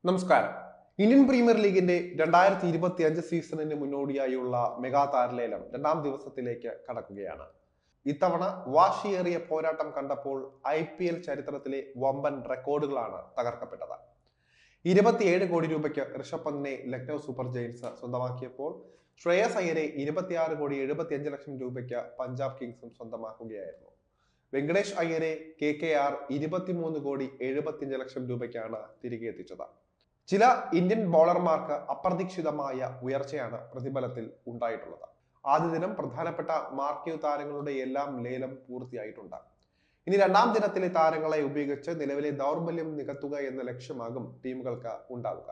നമസ്കാരം. Indian premier ലീഗിന്റെ 2025 സീസണിന് മുന്നോടിയായുള്ള മെഗാ താരലേലം രണ്ടാം ദിവസത്തിലേക്ക് കടക്കുകയാണ്. ഇത്തവണ വാശിയേറിയ പോരാട്ടം കണ്ടപ്പോൾ IPL ചരിത്രത്തിലെ വമ്പൻ റെക്കോർഡുകളാണ് തകർക്കപ്പെട്ടത്. 27 കോടി രൂപയ്ക്ക് ഋഷഭ് പന്തിനെ ലക്നൗ സൂപ്പർ ജയൻസ് സ്വന്തമാക്കിയപ്പോൾ ശ്രേയസ് അയ്യരെ 26 കോടി 75 ലക്ഷം രൂപയ്ക്ക് പഞ്ചാബ് കിങ്സും സ്വന്തമാക്കുകയായിരുന്നു. വെങ്കടേഷ് അയ്യരെ KKR 23 കോടി 75 ലക്ഷം രൂപയ്ക്കാണ് തിരികെ എത്തിച്ചത്. ചില ഇന്ത്യൻ ബോളർമാർക്ക് അപ്രതീക്ഷിതമായ ഉയർച്ചയാണ് പ്രതിഫലത്തിൽ ഉണ്ടായിട്ടുള്ളത്. ആദ്യ ദിനം പ്രധാനപ്പെട്ട മാർക്യൂ താരങ്ങളുടെ എല്ലാം ലേലം പൂർത്തിയായിട്ടുണ്ട്. ഇനി രണ്ടാം ദിനത്തിലെ താരങ്ങളെ ഉപയോഗിച്ച് നിലവിലെ ദൗർബല്യം നികത്തുക എന്ന ലക്ഷ്യമാകും ടീമുകൾക്ക് ഉണ്ടാവുക.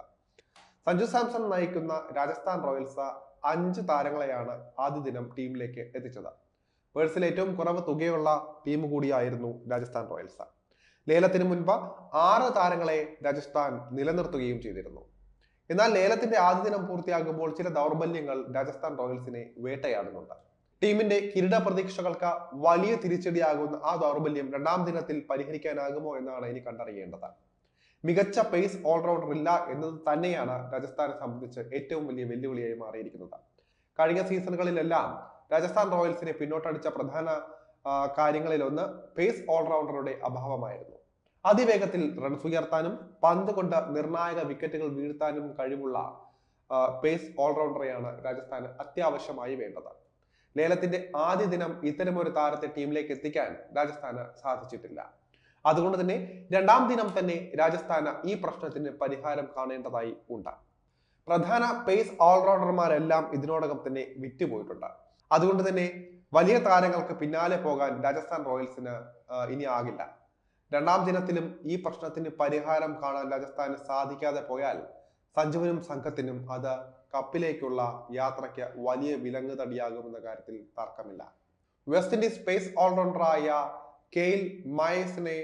സഞ്ജു സാംസൺ നയിക്കുന്ന രാജസ്ഥാൻ റോയൽസ് 5 താരങ്ങളെയാണ് ആദ്യ ദിനം ടീമിലേക്ക് എത്തിച്ചത്. വേൾഡ്സിൽ ഏറ്റവും കുറവ് തുകയുള്ള ടീം കൂടിയായിരുന്നു രാജസ്ഥാൻ റോയൽസ്. ലേലത്തിന് മുൻപ് 6 താരങ്ങളെ രാജസ്ഥാൻ നിലനിർത്തുകയും ചെയ്തിരുന്നു. എന്നാൽ ലേലത്തിന്റെ ആദ്യ ദിനം പൂർത്തിയാകുമ്പോൾ ചില ദൗർബല്യങ്ങൾ രാജസ്ഥാൻ റോയൽസിനെ വേട്ടയാടുന്നുണ്ട്. ടീമിന്റെ കിരീട പ്രതീക്ഷകൾക്ക് വലിയ തിരിച്ചടിയാകുന്ന ആ ദൗർബല്യം രണ്ടാം ദിനത്തിൽ പരിഹരിക്കാനാകുമോ എന്നാണ് ഇനി കണ്ടറിയേണ്ടത്. മികച്ച പേസ് ഓൾറൗണ്ടർ ഇല്ല എന്നത് തന്നെയാണ് രാജസ്ഥാനെ സംബന്ധിച്ച് ഏറ്റവും വലിയ വെല്ലുവിളിയായി മാറിയിരിക്കുന്നത്. കഴിഞ്ഞ സീസണുകളിലെല്ലാം രാജസ്ഥാൻ റോയൽസിനെ പിന്നോട്ടടിച്ച പ്രധാന കാര്യങ്ങളിലൊന്ന് പേസ് ഓൾറൗണ്ടറുടെ അഭാവമായിരുന്നു. അതിവേഗത്തിൽ റൺസ് ഉയർത്താനും പന്ത് കൊണ്ട് നിർണായക വിക്കറ്റുകൾ വീഴ്ത്താനും കഴിവുള്ള പേസ് ഓൾറൗണ്ടറെയാണ് രാജസ്ഥാന് അത്യാവശ്യമായി വേണ്ടത്. ലേലത്തിന്റെ ആദ്യ ദിനം ഇത്തരമൊരു താരത്തെ ടീമിലേക്ക് എത്തിക്കാൻ രാജസ്ഥാന് സാധിച്ചിട്ടില്ല. അതുകൊണ്ട് തന്നെ രണ്ടാം ദിനം തന്നെ രാജസ്ഥാന് ഈ പ്രശ്നത്തിന് പരിഹാരം കാണേണ്ടതായി ഉണ്ട്. പ്രധാന പേസ് ഓൾറൗണ്ടർമാരെല്ലാം ഇതിനോടകം തന്നെ വിറ്റുപോയിട്ടുണ്ട്. അതുകൊണ്ട് തന്നെ വലിയ താരങ്ങൾക്ക് പിന്നാലെ പോകാൻ രാജസ്ഥാൻ റോയൽസിന് ഇനി ആകില്ല. രണ്ടാം ദിനത്തിലും ഈ പ്രശ്നത്തിന് പരിഹാരം കാണാൻ രാജസ്ഥാന് സാധിക്കാതെ പോയാൽ സഞ്ജുവിനും സംഘത്തിനും അത് കപ്പിലേക്കുള്ള യാത്രയ്ക്ക് വലിയ വിലങ്ങുതടിയാകുമെന്ന കാര്യത്തിൽ തർക്കമില്ല. വെസ്റ്റ് ഇൻഡീസ് പേസ് ഓൾറൗണ്ടറായ കെയിൽ മയേഴ്സിനെ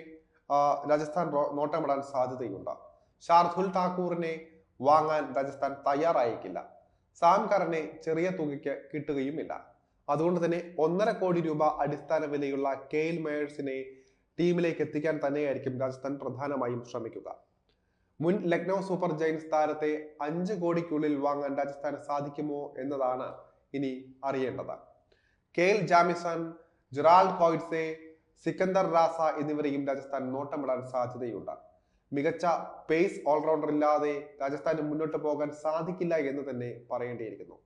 രാജസ്ഥാൻ നോട്ടമിടാൻ സാധ്യതയുണ്ട്. ഷാർദുൽ ഠാക്കൂറിനെ വാങ്ങാൻ രാജസ്ഥാൻ തയ്യാറായേക്കില്ല. സാം കറനെ ചെറിയ തുകയ്ക്ക് കിട്ടുകയുമില്ല. അതുകൊണ്ട് തന്നെ 1.5 കോടി രൂപ അടിസ്ഥാന വിലയുള്ള കെയിൽ മയേഴ്സിനെ ടീമിലേക്ക് എത്തിക്കാൻ തന്നെയായിരിക്കും രാജസ്ഥാൻ പ്രധാനമായും ശ്രമിക്കുക. മുൻ ലക്നൗ സൂപ്പർ ജയൻസ് താരത്തെ 5 കോടിക്കുള്ളിൽ വാങ്ങാൻ രാജസ്ഥാന് സാധിക്കുമോ എന്നതാണ് ഇനി അറിയേണ്ടത്. കെയിൽ ജാമിസൺ, ജെറാൾഡ് കോയിറ്റ്സെ, സിക്കന്ദർ റാസ എന്നിവരെയും രാജസ്ഥാൻ നോട്ടമിടാൻ സാധ്യതയുണ്ട്. മികച്ച പേസ് ഓൾറൗണ്ടർ ഇല്ലാതെ രാജസ്ഥാന് മുന്നോട്ട് പോകാൻ സാധിക്കില്ല എന്ന് തന്നെ പറയേണ്ടിയിരിക്കുന്നു.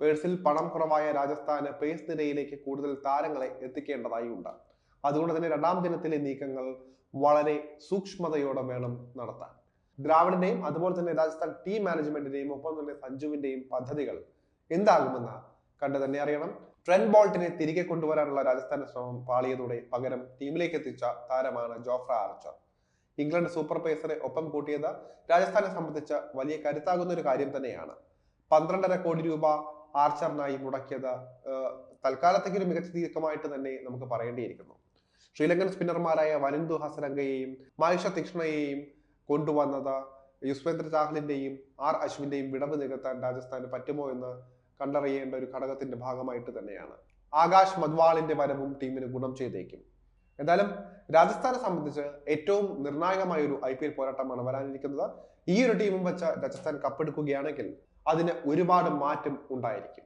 പേഴ്സിൽ പണം കുറവായ രാജസ്ഥാന് പേസ് നിരയിലേക്ക് കൂടുതൽ താരങ്ങളെ എത്തിക്കേണ്ടതായി ഉണ്ട്. അതുകൊണ്ട് തന്നെ രണ്ടാം ദിനത്തിലെ നീക്കങ്ങൾ വളരെ സൂക്ഷ്മതയോടെ വേണം നടത്താൻ. ദ്രാവിഡിന്റെയും അതുപോലെ തന്നെ രാജസ്ഥാൻ ടീം മാനേജ്മെന്റിന്റെയും ഒപ്പം തന്നെ സഞ്ജുവിന്റെയും പദ്ധതികൾ എന്താകുമെന്ന് കണ്ടു തന്നെ അറിയണം. ട്രെന്റ് ബോൾട്ടിനെ തിരികെ കൊണ്ടുവരാനുള്ള രാജസ്ഥാന്റെ ശ്രമം പാളിയതോടെ പകരം ടീമിലേക്ക് എത്തിച്ച താരമാണ് ജോഫ്ര ആർച്ചർ. ഇംഗ്ലണ്ട് സൂപ്പർ പേസറെ ഒപ്പം കൂട്ടിയത് രാജസ്ഥാനെ സംബന്ധിച്ച് വലിയ കരുത്താകുന്ന ഒരു കാര്യം തന്നെയാണ്. 12.5 കോടി രൂപ ആർച്ചറിനായി മുടക്കിയത് തൽക്കാലത്തേക്ക് ഒരു മികച്ച നീക്കമായിട്ട് തന്നെ നമുക്ക് പറയേണ്ടിയിരിക്കുന്നു. ശ്രീലങ്കൻ സ്പിന്നർമാരായ വനിന്ദു ഹസരംഗയെയും മഹേഷ തീക്ഷ്ണയെയും കൊണ്ടുവന്നത് യുസ്വേന്ദ്ര ചാഹലിന്റെയും അശ്വിന്റെയും വിടവ് നികത്താൻ രാജസ്ഥാന് പറ്റുമോ എന്ന് കണ്ടറിയേണ്ട ഒരു ഘടകത്തിന്റെ ഭാഗമായിട്ട് തന്നെയാണ്. ആകാശ് മദ്വാളിന്റെ വരവും ടീമിന് ഗുണം ചെയ്തേക്കും. എന്തായാലും രാജസ്ഥാനെ സംബന്ധിച്ച് ഏറ്റവും നിർണായകമായ ഒരു IPL പോരാട്ടമാണ് വരാനിരിക്കുന്നത്. ഈ ഒരു ടീമും വെച്ച് രാജസ്ഥാൻ കപ്പെടുക്കുകയാണെങ്കിൽ അതിന് ഒരുപാട് മാറ്റം ഉണ്ടായിരിക്കും.